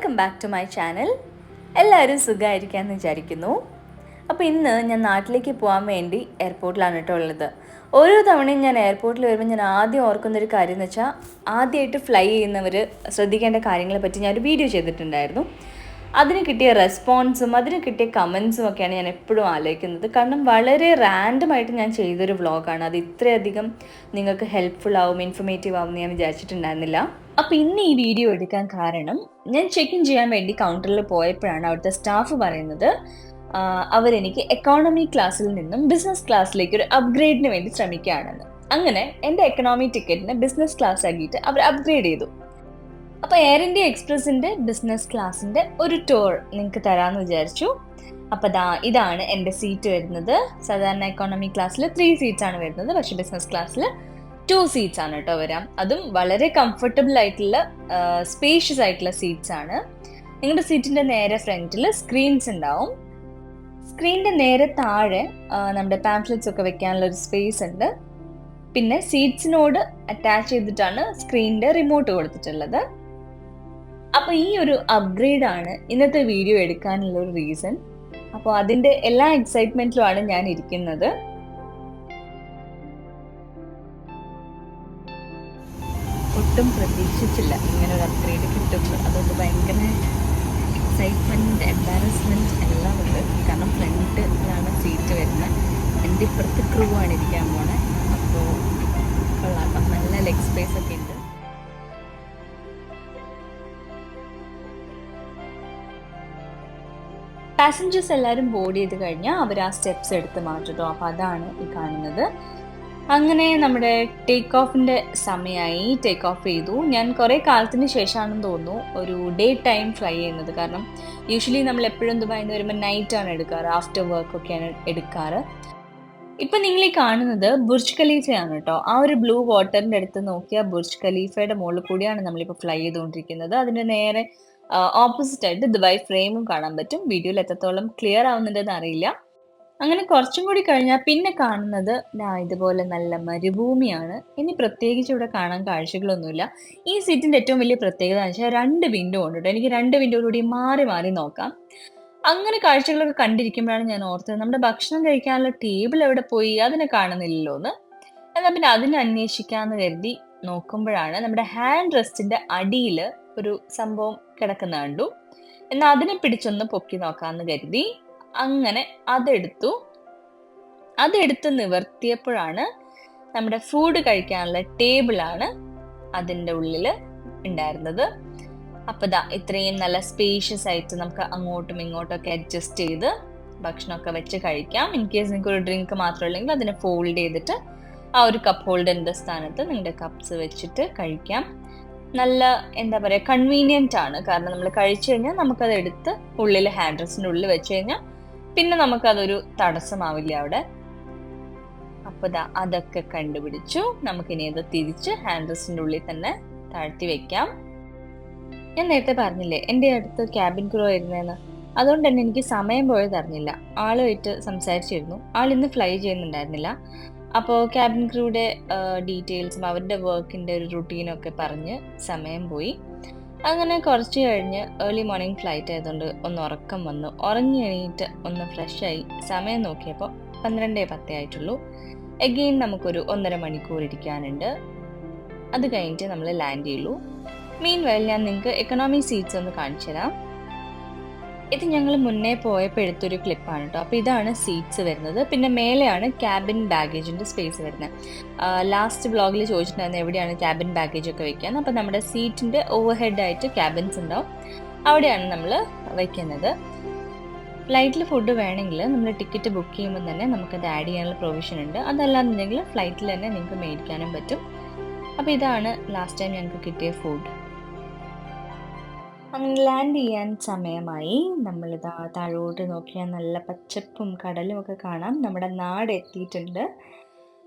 Welcome back to my channel. എല്ലാവരും സുഖമായിരിക്കാമെന്ന് വിചാരിക്കുന്നു. അപ്പോൾ ഇന്ന് ഞാൻ നാട്ടിലേക്ക് പോകാൻ വേണ്ടി എയർപോർട്ടിലാണ് കേട്ടോ ഉള്ളത്. ഓരോ തവണയും ഞാൻ എയർപോർട്ടിൽ വരുമ്പോൾ ഞാൻ ആദ്യം ഓർക്കുന്നൊരു കാര്യം എന്ന് വെച്ചാൽ, ആദ്യമായിട്ട് ഫ്ലൈ ചെയ്യുന്നവർ ശ്രദ്ധിക്കേണ്ട കാര്യങ്ങളെ പറ്റി ഞാനൊരു വീഡിയോ ചെയ്തിട്ടുണ്ടായിരുന്നു. അതിന് കിട്ടിയ റെസ്പോൺസും അതിന് കിട്ടിയ കമൻസും ഒക്കെയാണ് ഞാൻ എപ്പോഴും ആലോചിക്കുന്നത്. കാരണം വളരെ റാൻഡമായിട്ട് ഞാൻ ചെയ്തൊരു വ്ളോഗാണ്. അത് ഇത്രയധികം നിങ്ങൾക്ക് ഹെൽപ്ഫുൾ ആവും, ഇൻഫർമേറ്റീവ് ആവും എന്ന് ഞാൻ വിചാരിച്ചിട്ടുണ്ടായിരുന്നില്ല. അപ്പോൾ ഇന്ന് ഈ വീഡിയോ എടുക്കാൻ കാരണം, ഞാൻ ചെക്ക് ഇൻ ചെയ്യാൻ വേണ്ടി കൗണ്ടറിൽ പോയപ്പോഴാണ് അവിടുത്തെ സ്റ്റാഫ് പറയുന്നത് അവരെനിക്ക് എക്കോണമി ക്ലാസ്സിൽ നിന്നും ബിസിനസ് ക്ലാസ്സിലേക്ക് ഒരു അപ്ഗ്രേഡിന് വേണ്ടി ശ്രമിക്കുകയാണെന്ന്. അങ്ങനെ എൻ്റെ എക്കണോമി ടിക്കറ്റിനെ ബിസിനസ് ക്ലാസ് ആക്കിയിട്ട് അവർ അപ്ഗ്രേഡ് ചെയ്തു. അപ്പോൾ എയർ ഇന്ത്യ എക്സ്പ്രസിൻ്റെ ബിസിനസ് ക്ലാസ്സിൻ്റെ ഒരു ടൂർ നിങ്ങൾക്ക് തരാമെന്ന് വിചാരിച്ചു. അപ്പോൾ ഇതാണ് എൻ്റെ സീറ്റ് വരുന്നത്. സാധാരണ എക്കോണമി ക്ലാസ്സിൽ 3 സീറ്റ്സ് ആണ് വരുന്നത്, പക്ഷേ ബിസിനസ് ക്ലാസ്സിൽ 2 സീറ്റ്സ് ആണ് കേട്ടോ വരാം. അതും വളരെ കംഫർട്ടബിൾ ആയിട്ടുള്ള സ്പേഷ്യസ് ആയിട്ടുള്ള സീറ്റ്സ് ആണ്. നിങ്ങളുടെ സീറ്റിൻ്റെ നേരെ ഫ്രണ്ടിൽ സ്ക്രീൻസ് ഉണ്ടാവും. സ്ക്രീനിൻ്റെ നേരെ താഴെ നമ്മുടെ പാംഫ്ലെറ്റ്സ് ഒക്കെ വെക്കാനുള്ള ഒരു സ്പേസ് ഉണ്ട്. പിന്നെ സീറ്റ്സിനോട് അറ്റാച്ച് ചെയ്തിട്ടാണ് സ്ക്രീനിൻ്റെ റിമോട്ട് കൊടുത്തിട്ടുള്ളത്. അപ്പോൾ ഈ ഒരു അപ്ഗ്രേഡ് ആണ് ഇന്നത്തെ വീഡിയോ എടുക്കാനുള്ള ഒരു റീസൺ. അപ്പോൾ അതിൻ്റെ എല്ലാ എക്സൈറ്റ്മെൻറ്റിലുമാണ് ഞാൻ ഇരിക്കുന്നത്. ഒട്ടും പ്രതീക്ഷിച്ചില്ല ഇങ്ങനെ ഒരു അപ്ഗ്രേഡ് കിട്ടുമ്പോൾ. അതുകൊണ്ട് ഭയങ്കര എക്സൈറ്റ്മെൻറ്റ്, എംബാരസ്മെൻറ്റ് എല്ലാം ഉണ്ട്. കാരണം ഫ്രണ്ടിലാണ് സീറ്റ് വരുന്നത്. എൻ്റെ ഇപ്പുറത്ത് ക്രൂ ആണ് ഇരിക്കാൻ പോണേ. അപ്പോൾ കൊള്ളാം, നല്ല ലെഗ് സ്പേസ് ഒക്കെ ഉണ്ട്. പാസഞ്ചേഴ്സ് എല്ലാവരും ബോർഡ് ചെയ്ത് കഴിഞ്ഞാൽ അവർ ആ സ്റ്റെപ്സ് എടുത്ത് മാറ്റും. അപ്പോൾ അതാണ് ഈ കാണുന്നത്. അങ്ങനെ നമ്മുടെ ടേക്ക് ഓഫിൻ്റെ സമയമായി. ടേക്ക് ഓഫ് ചെയ്തു. ഞാൻ കുറേ കാലത്തിന് ശേഷമാണെന്ന് തോന്നുന്നു ഒരു ഡേ ടൈം ഫ്ലൈ ചെയ്യുന്നത്. കാരണം യൂഷ്വലി നമ്മൾ എപ്പോഴും ദുബായിൽ നിന്ന് വരുമ്പോൾ നൈറ്റാണ് എടുക്കാറ്, ആഫ്റ്റർ വർക്ക് ഒക്കെയാണ് എടുക്കാറ്. ഇപ്പം നിങ്ങൾ ഈ കാണുന്നത് ബുർജ് ഖലീഫയാണ് കേട്ടോ. ആ ഒരു ബ്ലൂ വാട്ടറിൻ്റെ അടുത്ത് നോക്കിയാൽ ബുർജ് ഖലീഫയുടെ മുകളിൽ കൂടിയാണ് നമ്മളിപ്പോൾ ഫ്ലൈ ചെയ്തുകൊണ്ടിരിക്കുന്നത്. അതിൻ്റെ നേരെ ഓപ്പോസിറ്റ് ആയിട്ട് ദുബായ് ഫ്രെയിമും കാണാൻ പറ്റും. വീഡിയോയിൽ എത്രത്തോളം ക്ലിയർ ആവുന്നുണ്ടെന്ന് അറിയില്ല. അങ്ങനെ കുറച്ചും കൂടി കഴിഞ്ഞാൽ പിന്നെ കാണുന്നത് ഇതുപോലെ നല്ല മരുഭൂമിയാണ്. ഇനി പ്രത്യേകിച്ച് ഇവിടെ കാണാൻ കാഴ്ചകളൊന്നുമില്ല. ഈ സീറ്റിൻ്റെ ഏറ്റവും വലിയ പ്രത്യേകത എന്ന് വെച്ചാൽ 2 വിൻഡോ ഉണ്ട് കേട്ടോ. എനിക്ക് 2 വിൻഡോയിലൂടെ മാറി മാറി നോക്കാം. അങ്ങനെ കാഴ്ചകളൊക്കെ കണ്ടിരിക്കുമ്പോഴാണ് ഞാൻ ഓർത്തത്, നമ്മുടെ ഭക്ഷണം കഴിക്കാനുള്ള ടേബിൾ എവിടെ പോയി, അതിനെ കാണുന്നില്ലല്ലോ എന്ന്. എന്നാൽ പിന്നെ അതിനെ അന്വേഷിക്കാമെന്ന് കരുതി നോക്കുമ്പോഴാണ് നമ്മുടെ ഹാൻഡ് റെസ്റ്റിൻ്റെ അടിയിൽ ഒരു സംഭവം കിടക്കുന്ന കണ്ടു. എന്നാൽ അതിനെ പിടിച്ചൊന്ന് പൊക്കി നോക്കാമെന്ന് കരുതി അങ്ങനെ അതെടുത്ത് നിവർത്തിയപ്പോഴാണ് നമ്മുടെ ഫുഡ് കഴിക്കാനുള്ള ടേബിളാണ് അതിൻ്റെ ഉള്ളിൽ ഉണ്ടായിരുന്നത്. അപ്പോൾ ഇത്രയും നല്ല സ്പേഷ്യസ് ആയിട്ട് നമുക്ക് അങ്ങോട്ടും ഇങ്ങോട്ടും ഒക്കെ അഡ്ജസ്റ്റ് ചെയ്ത് ഭക്ഷണമൊക്കെ വെച്ച് കഴിക്കാം. ഇൻ കേസ് നിങ്ങൾക്ക് ഒരു ഡ്രിങ്ക് മാത്രമുള്ളെങ്കിൽ അതിനെ ഫോൾഡ് ചെയ്തിട്ട് ആ ഒരു കപ്പ് ഹോൾഡറിൻ്റെ സ്ഥാനത്ത് നിങ്ങളുടെ കപ്സ് വെച്ചിട്ട് കഴിക്കാം. നല്ല എന്താ പറയുക, കൺവീനിയൻ്റ് ആണ്. കാരണം നമ്മൾ കഴിച്ചു കഴിഞ്ഞാൽ നമുക്കത് എടുത്ത് ഉള്ളിൽ ഹാൻഡ് റെസ്റ്റിൻ്റെ ഉള്ളിൽ വെച്ച് കഴിഞ്ഞാൽ പിന്നെ നമുക്കതൊരു തടസ്സമാവില്ല അവിടെ. അപ്പോൾ അതൊക്കെ കണ്ടുപിടിച്ചു. നമുക്കിനി അത് തിരിച്ച് ഹാൻഡ് റെസ്റ്റിൻ്റെ ഉള്ളിൽ തന്നെ താഴ്ത്തി വെക്കാം. ഞാൻ നേരത്തെ പറഞ്ഞില്ലേ എൻ്റെ അടുത്ത് ക്യാബിൻ ക്രൂ ആയിരുന്നതെന്ന്. അതുകൊണ്ട് തന്നെ എനിക്ക് സമയം പോയത് അറിഞ്ഞില്ല. ആളുമായിട്ട് സംസാരിച്ചിരുന്നു. ആളിന്ന് ഫ്ലൈ ചെയ്യുന്നുണ്ടായിരുന്നില്ല. അപ്പോൾ ക്യാബിൻ ക്രൂയുടെ ഡീറ്റെയിൽസും അവരുടെ വർക്കിൻ്റെ ഒരു റുട്ടീനൊക്കെ പറഞ്ഞ് സമയം പോയി. അങ്ങനെ കുറച്ച് കഴിഞ്ഞ് ഏർലി മോർണിംഗ് ഫ്ലൈറ്റ് ആയതുകൊണ്ട് ഒന്ന് ഉറക്കം വന്നു. ഉറങ്ങി എണീറ്റ് ഒന്ന് ഫ്രഷായി സമയം നോക്കിയപ്പോൾ 12:10 ആയിട്ടുള്ളൂ. എഗെയിൻ നമുക്കൊരു 1.5 മണിക്കൂർ ഇരിക്കാനുണ്ട്. അത് കഴിഞ്ഞിട്ട് നമ്മൾ ലാൻഡ് ചെയ്യുള്ളൂ. മീൻ വൈൽ ഞാൻ നിങ്ങൾക്ക് എക്കണോമി സീറ്റ്സ് ഒന്ന് കാണിച്ചു തരാം. ഇത് ഞങ്ങൾ മുന്നേ പോയപ്പോൾ എടുത്തൊരു ക്ലിപ്പാണ് കേട്ടോ. അപ്പോൾ ഇതാണ് സീറ്റ്സ് വരുന്നത്. പിന്നെ മേലെയാണ് ക്യാബിൻ ബാഗേജിൻ്റെ സ്പേസ് വരുന്നത്. ലാസ്റ്റ് വ്ളോഗിൽ ചോദിച്ചിട്ടുണ്ടായിരുന്നു എവിടെയാണ് ക്യാബിൻ ബാഗേജ് ഒക്കെ വയ്ക്കാൻ. അപ്പോൾ നമ്മുടെ സീറ്റിൻ്റെ ഓവർ ഹെഡായിട്ട് ക്യാബിൻസ് ഉണ്ടാവും, അവിടെയാണ് നമ്മൾ വയ്ക്കുന്നത്. ഫ്ലൈറ്റിൽ ഫുഡ് വേണമെങ്കിൽ നമ്മൾ ടിക്കറ്റ് ബുക്ക് ചെയ്യുമ്പോൾ തന്നെ നമുക്കത് ആഡ് ചെയ്യാനുള്ള പ്രൊവിഷൻ ഉണ്ട്. അതല്ലാന്നുണ്ടെങ്കിൽ ഫ്ലൈറ്റിൽ തന്നെ നിങ്ങൾക്ക് മേടിക്കാനും പറ്റും. അപ്പോൾ ഇതാണ് ലാസ്റ്റ് ടൈം ഞങ്ങൾക്ക് കിട്ടിയ ഫുഡ്. അങ്ങനെ ലാൻഡ് ചെയ്യാൻ സമയമായി. നമ്മളിതാ താഴോട്ട് നോക്കിയാൽ നല്ല പച്ചപ്പും കടലും ഒക്കെ കാണാം. നമ്മുടെ നാട് എത്തിയിട്ടുണ്ട്.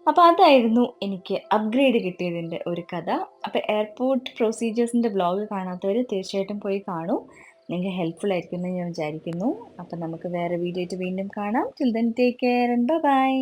അപ്പോൾ അതായിരുന്നു എനിക്ക് അപ്ഗ്രേഡ് കിട്ടിയതിൻ്റെ ഒരു കഥ. അപ്പോൾ എയർപോർട്ട് പ്രൊസീജിയേഴ്സിൻ്റെ വ്ളോഗ് കാണാത്തവർ തീർച്ചയായിട്ടും പോയി കാണൂ. നിങ്ങൾക്ക് ഹെൽപ്ഫുൾ ആയിരിക്കുമെന്ന് ഞാൻ വിചാരിക്കുന്നു. അപ്പോൾ നമുക്ക് വേറെ വീഡിയോ ആയിട്ട് വീണ്ടും കാണാം. Till then take care and by.